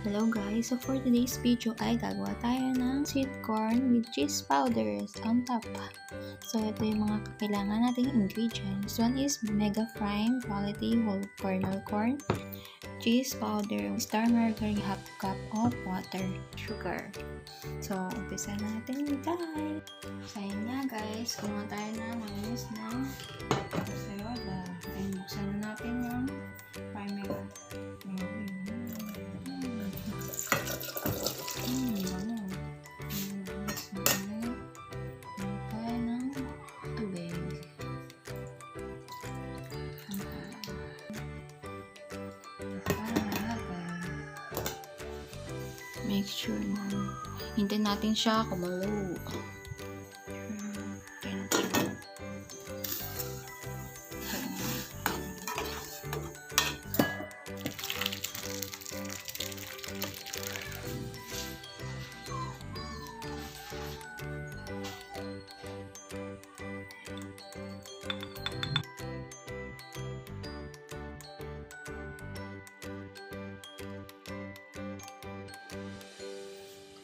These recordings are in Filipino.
Hello guys! So for today's video ay gagawa tayo ng sweet corn with cheese powders on top. So ito yung mga kailangan nating ingredients. One is mega fine quality whole kernel corn, cheese powder, star margarine, half cup of water, sugar. So umpisa natin guys. So yun nga guys, kumuha tayo na malinis ng sayola. Ayun, buksan na natin yung primer. Make sure na hintayin natin siya kumulo.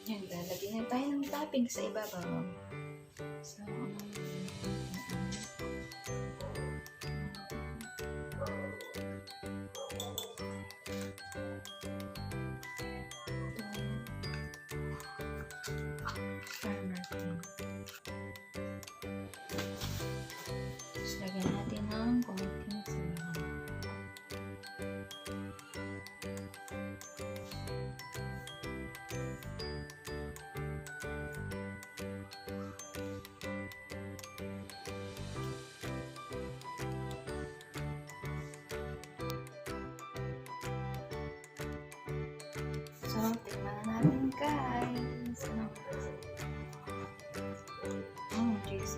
Yan, lalagyan na tayo ng topping sa ibabaw. So, tapos lagyan natin ng konting sabaw. So, tingnan na natin guys. Cheese.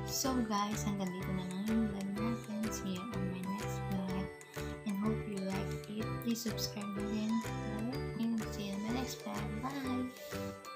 So guys, hanggang dito na lang yung vlog natin. See you on my next vlog. And hope you liked it. Please subscribe again. And see you on my next vlog. Bye!